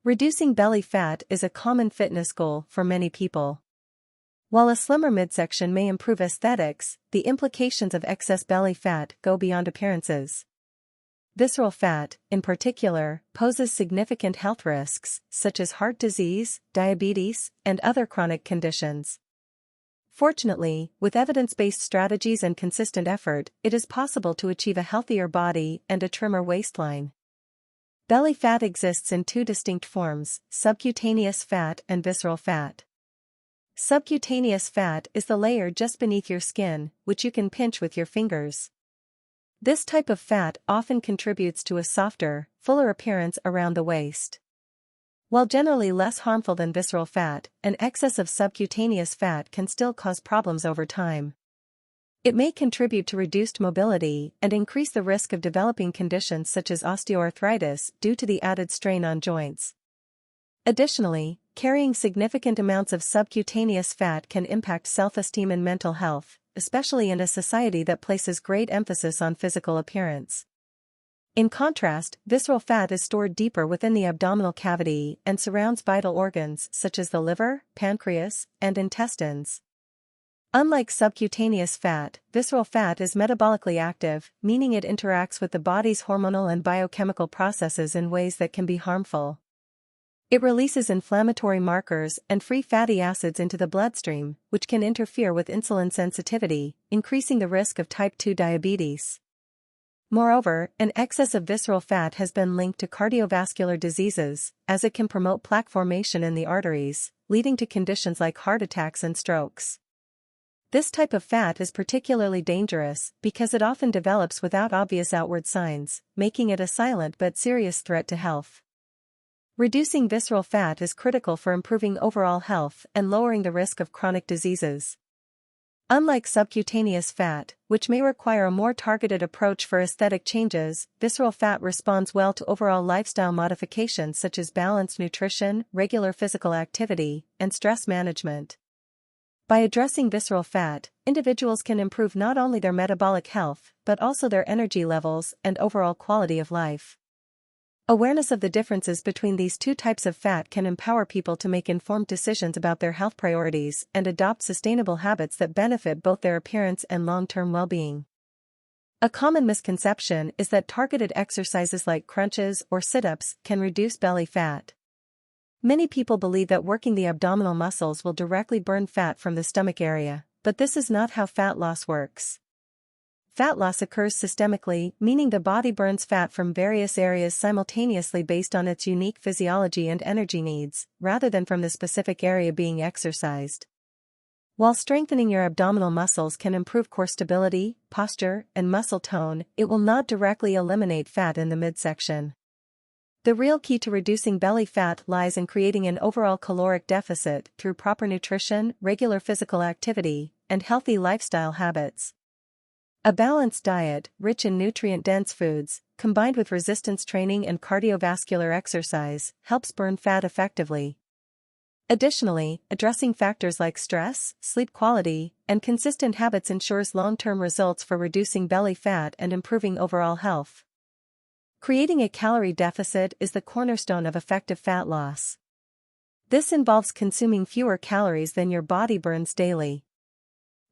Reducing belly fat is a common fitness goal for many people. While a slimmer midsection may improve aesthetics, the implications of excess belly fat go beyond appearances. Visceral fat, in particular, poses significant health risks, such as heart disease, diabetes, and other chronic conditions. Fortunately, with evidence-based strategies and consistent effort, it is possible to achieve a healthier body and a trimmer waistline. Belly fat exists in two distinct forms: subcutaneous fat and visceral fat. Subcutaneous fat is the layer just beneath your skin, which you can pinch with your fingers. This type of fat often contributes to a softer, fuller appearance around the waist. While generally less harmful than visceral fat, an excess of subcutaneous fat can still cause problems over time. It may contribute to reduced mobility and increase the risk of developing conditions such as osteoarthritis due to the added strain on joints. Additionally, carrying significant amounts of subcutaneous fat can impact self-esteem and mental health, especially in a society that places great emphasis on physical appearance. In contrast, visceral fat is stored deeper within the abdominal cavity and surrounds vital organs such as the liver, pancreas, and intestines. Unlike subcutaneous fat, visceral fat is metabolically active, meaning it interacts with the body's hormonal and biochemical processes in ways that can be harmful. It releases inflammatory markers and free fatty acids into the bloodstream, which can interfere with insulin sensitivity, increasing the risk of type 2 diabetes. Moreover, an excess of visceral fat has been linked to cardiovascular diseases, as it can promote plaque formation in the arteries, leading to conditions like heart attacks and strokes. This type of fat is particularly dangerous because it often develops without obvious outward signs, making it a silent but serious threat to health. Reducing visceral fat is critical for improving overall health and lowering the risk of chronic diseases. Unlike subcutaneous fat, which may require a more targeted approach for aesthetic changes, visceral fat responds well to overall lifestyle modifications such as balanced nutrition, regular physical activity, and stress management. By addressing visceral fat, individuals can improve not only their metabolic health, but also their energy levels and overall quality of life. Awareness of the differences between these two types of fat can empower people to make informed decisions about their health priorities and adopt sustainable habits that benefit both their appearance and long-term well-being. A common misconception is that targeted exercises like crunches or sit-ups can reduce belly fat. Many people believe that working the abdominal muscles will directly burn fat from the stomach area, but this is not how fat loss works. Fat loss occurs systemically, meaning the body burns fat from various areas simultaneously based on its unique physiology and energy needs, rather than from the specific area being exercised. While strengthening your abdominal muscles can improve core stability, posture, and muscle tone, it will not directly eliminate fat in the midsection. The real key to reducing belly fat lies in creating an overall caloric deficit through proper nutrition, regular physical activity, and healthy lifestyle habits. A balanced diet, rich in nutrient-dense foods, combined with resistance training and cardiovascular exercise, helps burn fat effectively. Additionally, addressing factors like stress, sleep quality, and consistent habits ensures long-term results for reducing belly fat and improving overall health. Creating a calorie deficit is the cornerstone of effective fat loss. This involves consuming fewer calories than your body burns daily.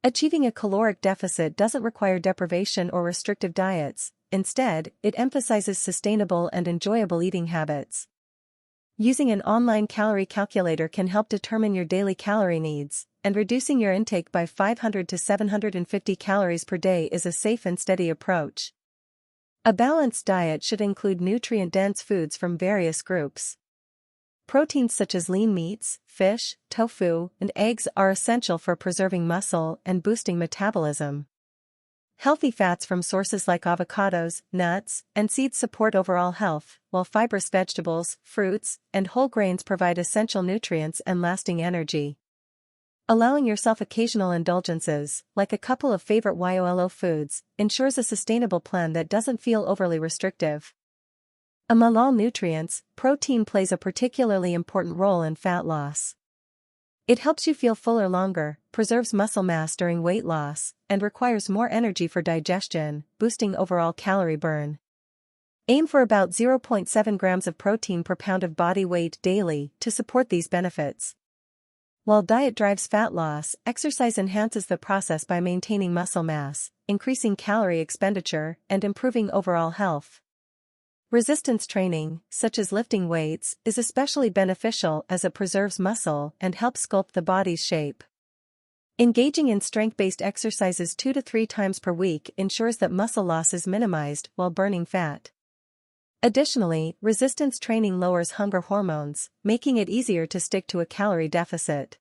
Achieving a caloric deficit doesn't require deprivation or restrictive diets. Instead, it emphasizes sustainable and enjoyable eating habits. Using an online calorie calculator can help determine your daily calorie needs, and reducing your intake by 500 to 750 calories per day is a safe and steady approach. A balanced diet should include nutrient-dense foods from various groups. Proteins such as lean meats, fish, tofu, and eggs are essential for preserving muscle and boosting metabolism. Healthy fats from sources like avocados, nuts, and seeds support overall health, while fibrous vegetables, fruits, and whole grains provide essential nutrients and lasting energy. Allowing yourself occasional indulgences, like a couple of favorite YOLO foods, ensures a sustainable plan that doesn't feel overly restrictive. Among all nutrients, protein plays a particularly important role in fat loss. It helps you feel fuller longer, preserves muscle mass during weight loss, and requires more energy for digestion, boosting overall calorie burn. Aim for about 0.7 grams of protein per pound of body weight daily to support these benefits. While diet drives fat loss, exercise enhances the process by maintaining muscle mass, increasing calorie expenditure, and improving overall health. Resistance training, such as lifting weights, is especially beneficial as it preserves muscle and helps sculpt the body's shape. Engaging in strength-based exercises 2 to 3 times per week ensures that muscle loss is minimized while burning fat. Additionally, resistance training lowers hunger hormones, making it easier to stick to a calorie deficit.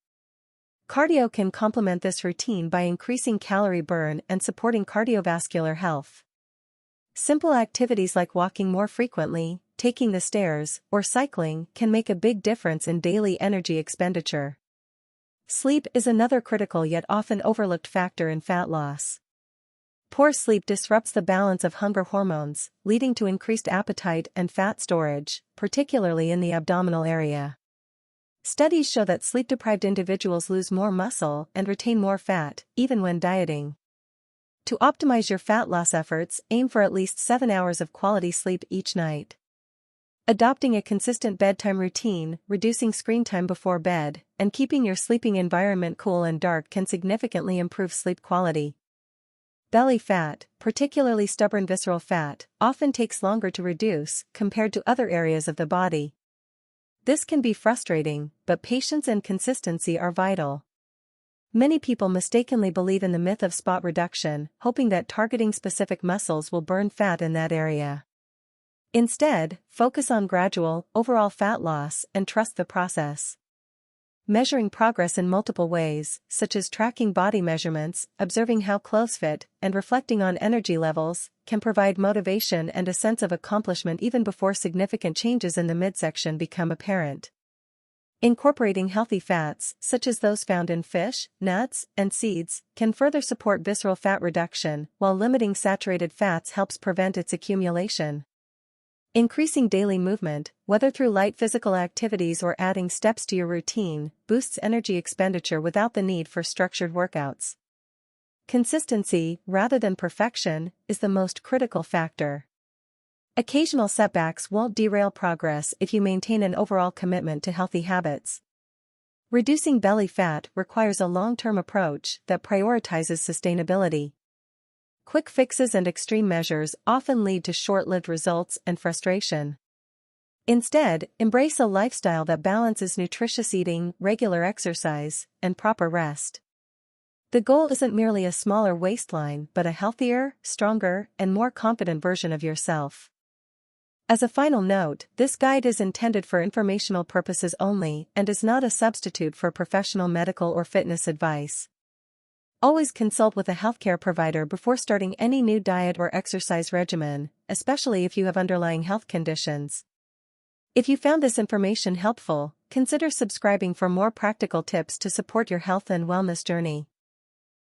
Cardio can complement this routine by increasing calorie burn and supporting cardiovascular health. Simple activities like walking more frequently, taking the stairs, or cycling can make a big difference in daily energy expenditure. Sleep is another critical yet often overlooked factor in fat loss. Poor sleep disrupts the balance of hunger hormones, leading to increased appetite and fat storage, particularly in the abdominal area. Studies show that sleep-deprived individuals lose more muscle and retain more fat, even when dieting. To optimize your fat loss efforts, aim for at least 7 hours of quality sleep each night. Adopting a consistent bedtime routine, reducing screen time before bed, and keeping your sleeping environment cool and dark can significantly improve sleep quality. Belly fat, particularly stubborn visceral fat, often takes longer to reduce compared to other areas of the body. This can be frustrating, but patience and consistency are vital. Many people mistakenly believe in the myth of spot reduction, hoping that targeting specific muscles will burn fat in that area. Instead, focus on gradual, overall fat loss and trust the process. Measuring progress in multiple ways, such as tracking body measurements, observing how clothes fit, and reflecting on energy levels, can provide motivation and a sense of accomplishment even before significant changes in the midsection become apparent. Incorporating healthy fats, such as those found in fish, nuts, and seeds, can further support visceral fat reduction, while limiting saturated fats helps prevent its accumulation. Increasing daily movement, whether through light physical activities or adding steps to your routine, boosts energy expenditure without the need for structured workouts. Consistency, rather than perfection, is the most critical factor. Occasional setbacks won't derail progress if you maintain an overall commitment to healthy habits. Reducing belly fat requires a long-term approach that prioritizes sustainability. Quick fixes and extreme measures often lead to short-lived results and frustration. Instead, embrace a lifestyle that balances nutritious eating, regular exercise, and proper rest. The goal isn't merely a smaller waistline but a healthier, stronger, and more confident version of yourself. As a final note, this guide is intended for informational purposes only and is not a substitute for professional medical or fitness advice. Always consult with a healthcare provider before starting any new diet or exercise regimen, especially if you have underlying health conditions. If you found this information helpful, consider subscribing for more practical tips to support your health and wellness journey.